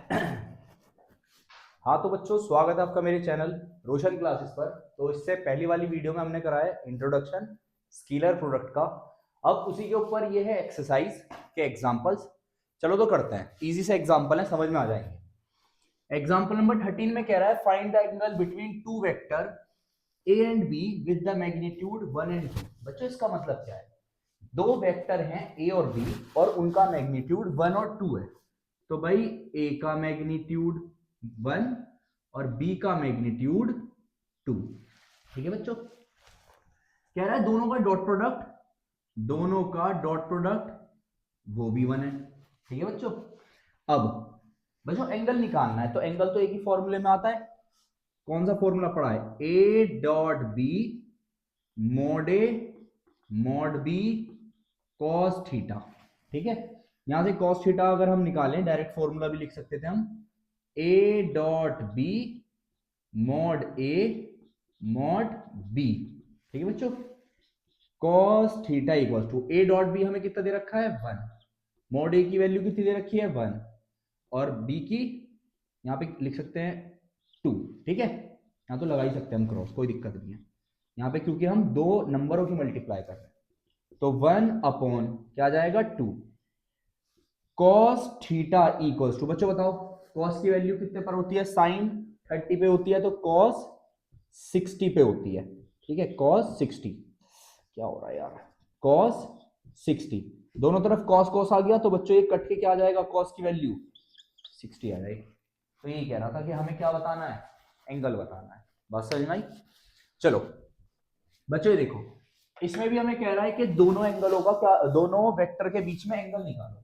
हाँ तो बच्चों, स्वागत है आपका मेरे चैनल रोशन क्लासेस पर। तो इससे पहली वाली वीडियो में हमने कराया इंट्रोडक्शन स्केलर प्रोडक्ट का। अब उसी के ऊपर ये है एक्सरसाइज के एग्जांपल्स। चलो तो करते हैं, इजी से एग्जांपल है, समझ में आ जाएंगे। एग्जांपल नंबर 13 में कह रहा है find the angle between two vector A and be with the magnitude 1 and 2। बच्चों इसका मतलब क्या है? दो वेक्टर हैं ए और बी और उनका मैग्नीट्यूड 1 और 2 है। तो भाई ए का मैग्नीट्यूड 1 और बी का मैग्नीट्यूड 2। ठीक है बच्चों, कह रहा है दोनों का डॉट प्रोडक्ट वो भी 1 है। ठीक है बच्चों, अब बच्चों एंगल निकालना है तो एंगल तो एक ही फॉर्मूले में आता है। कौन सा फॉर्मूला पढ़ा है? A dot B mod A mod B cos theta. ठीक है, यहां से कॉस थीटा अगर हम निकालें, डायरेक्ट फॉर्मूला भी लिख सकते थे हम, A dot B mod A mod B. ठीक है बच्चों, cos theta equal to A dot B हमें कितना दे रखा है? 1। मॉड ए की वैल्यू कितनी दे रखी है? 1। और बी की यहां पे लिख सकते हैं 2। ठीक है, यहां तो लगा ही सकते हैं हम क्रॉस, कोई दिक्कत नहीं है यहाँ पे, क्योंकि हम दो नंबरों की मल्टीप्लाई कर रहे हैं। तो 1 अपॉन क्या आ जाएगा? 2। कॉस थीटा इक्वल्स टू, बच्चों बताओ कॉस की वैल्यू कितने पर होती है? साइन 30 पे होती है, तो कॉस 60 पे होती है। ठीक है, कॉस 60। क्या हो रहा है यार? कॉस 60, दोनों तरफ कॉस कॉस आ गया तो बच्चों ये कट के क्या आ जाएगा? कॉस की वैल्यू 60 आ जाएगी। तो यही कह रहा था कि हमें क्या बताना है? एंगल बताना है। बात समझ में आई? चलो बच्चों ये देखो, इसमें भी हमें कह रहा है कि दोनों एंगलों का क्या, दोनों वेक्टर के बीच में एंगल निकालो।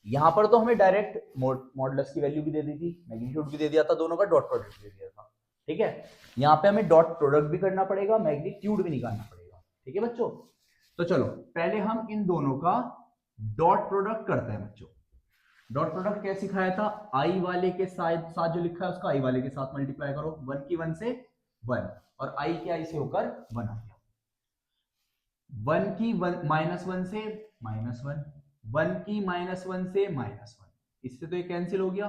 यहां पर तो हमें डायरेक्ट मॉडुलस की वैल्यू भी दे दी थी, मैग्नीट्यूड भी दे दिया था, दोनों का डॉट प्रोडक्ट भी दे दिया था। ठीक है, यहाँ पे हमें डॉट प्रोडक्ट भी करना पड़ेगा, मैग्नीट्यूड भी निकालना पड़ेगा। ठीक है बच्चों, तो चलो पहले हम इन दोनों का डॉट प्रोडक्ट करते हैं बच्चों। डॉट प्रोडक्ट कैसे सिखाया था? आई वाले के साथ साथ जो लिखा है उसका आई वाले के साथ मल्टीप्लाई करो, 1 की 1 से 1 और आई के आई से होकर 1 आ गया। 1 की -1 से -1, 1 की -1 से -1, इससे तो ये कैंसिल हो गया।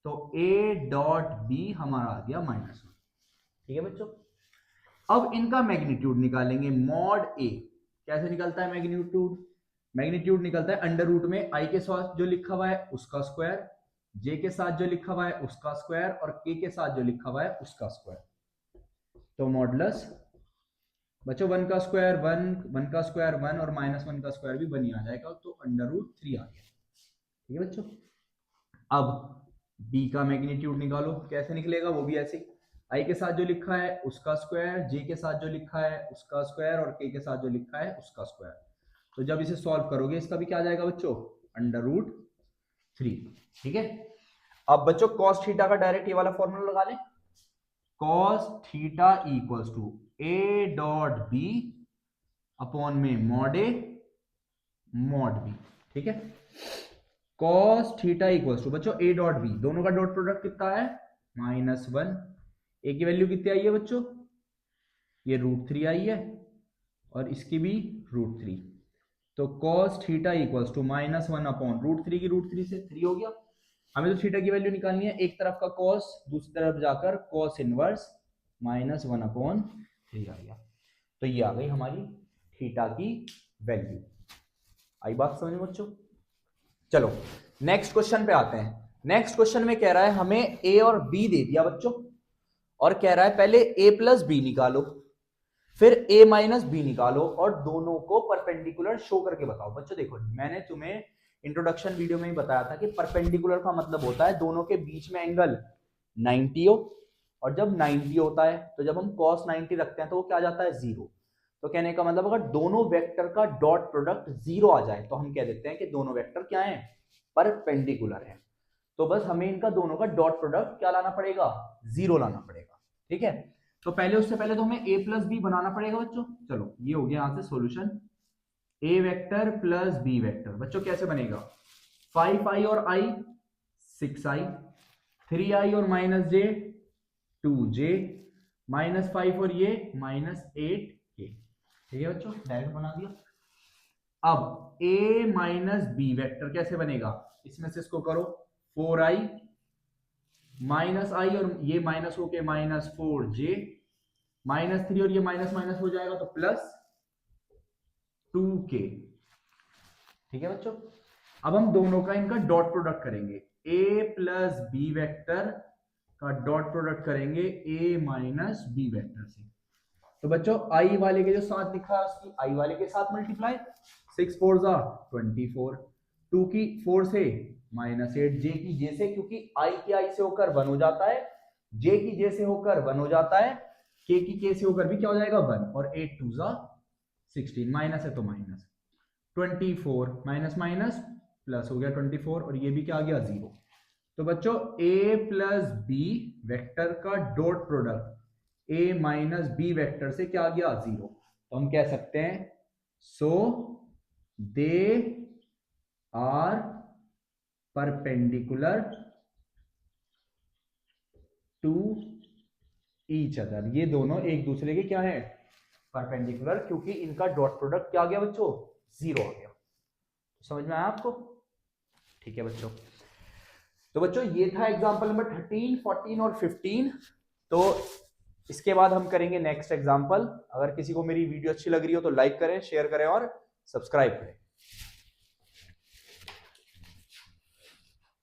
तो a डॉट बी हमारा आ गया -1। ठीक है बच्चों, अब इनका मैग्नीट्यूड निकालेंगे। मॉड ए कैसे निकलता है? मैग्नीट्यूड मैग्नीट्यूड निकलता है अंडर रूट में आई के साथ जो लिखा हुआ है उसका स्क्वायर, जे के साथ जो लिखा हुआ है उसका स्क्वायर और के साथ जो लिखा हुआ है उसका स्क्वायर। तो मॉडुलस बच्चों 1 का स्क्वायर 1, 1 का स्क्वायर 1 और -1 का स्क्वायर भी 1 ही आ जाएगा, तो अंडर रूट 3 आ गया। ठीक है बच्चों, अब b का मैग्नीट्यूड निकालो। कैसे निकलेगा? वो भी ऐसे, i के साथ जो लिखा है उसका स्क्वायर, j के साथ जो लिखा है उसका स्क्वायर और k के साथ जो लिखा है उसका स्क्वायर। तो जब इसे सॉल्व करोगे इसका भी क्या आ जाएगा बच्चों? Under root 3। ठीक है, अब बच्चों cos थीटा का डायरेक्ट ये वाला फॉर्मूला लगा लें। cos theta equals to a dot b upon में मॉड ए मॉड बी। ठीक है, cos थीटा इक्वल्स टू बच्चों a डॉट b, दोनों का डॉट प्रोडक्ट कितना है? -1। a की वैल्यू कितनी आई है बच्चों? ये √3 आई है और इसकी भी √3। तो cos theta equals to -1 upon √3 की √3 से 3 हो गया। हमें तो थीटा की वैल्यू निकालनी है, एक तरफ का cos दूसरी तरफ जाकर cos इनवर्स -1 अपॉन 3 आ गया। तो ये आ गई हमारी थीटा की वैल्यू। आई बात समझ में बच्चों? चलो नेक्स्ट क्वेश्चन पे आते हैं। नेक्स्ट क्वेश्चन में कह रहा है हमें ए और बी दे दिया बच्चों, और कह रहा है पहले a प्लस बी निकालो, फिर a माइनस बी निकालो और दोनों को परपेंडिकुलर शो करके बताओ। बच्चों देखो, मैंने तुम्हें इंट्रोडक्शन वीडियो में ही बताया था कि परपेंडिकुलर का मतलब होता है दोनों के बीच में एंगल 90 हो, और जब 90 होता है तो जब हम cos 90 रखते हैं तो वो क्या आ जाता है? 0। तो कहने का मतलब अगर दोनों वेक्टर का डॉट प्रोडक्ट 0 आ जाए तो हम कह देते हैं कि दोनों वेक्टर क्या है? परपेंडिकुलर है। तो बस हमें इनका दोनों का डॉट प्रोडक्ट क्या लाना पड़ेगा? 0 लाना पड़ेगा। ठीक है, तो पहले उससे पहले तो हमें a प्लस बी बनाना पड़ेगा बच्चों। चलो ये हो गया यहां से solution, a vector plus b vector. बच्चों कैसे बनेगा? 5i और i 6i, 3i और -j 2j, -5 और ये -8k। ठीक है बच्चों, डायरेक्ट बना दिया। अब a माइनस बी वेक्टर कैसे बनेगा? इसमें से इसको करो 4i माइनस आई और ये माइनस होके -4j, -3 और ये माइनस माइनस हो जाएगा तो +2k। ठीक है बच्चों, अब हम दोनों का इनका डॉट प्रोडक्ट करेंगे, a प्लस बी वेक्टर का डॉट प्रोडक्ट करेंगे a माइनस बी वेक्टर से। तो बच्चों आई वाले के जो साथ लिखा है उसकी आई वाले के साथ मल्टीप्लाई, 6 4 24, 2 की 4 से -8, जे की जे से, क्योंकि आई की आई से होकर 1 हो जाता है, जे की जे से होकर 1 हो जाता है, के की के से होकर भी क्या हो जाएगा 1, और 8 2 16, माइनस है तो माइनस, 24 माइनस माइनस प्लस हो गया 24, और ये भी क्या आ गया 0। तो बच्चों a प्लस बी वेक्टर का dot product a minus B vector से क्या आ गया 0। तो हम कह सकते हैं so they are perpendicular to each other, ये दोनों एक दूसरे के क्या है परपेंडिकुलर, क्योंकि इनका डॉट प्रोडक्ट क्या आ गया बच्चों 0 आ गया। समझ में आया आपको? ठीक है बच्चों, तो बच्चों ये था एग्जांपल नंबर 13, 14 और 15। तो इसके बाद हम करेंगे नेक्स्ट एग्जांपल। अगर किसी को मेरी वीडियो अच्छी लग रही हो तो लाइक करें, शेयर करें और सब्सक्राइब करें।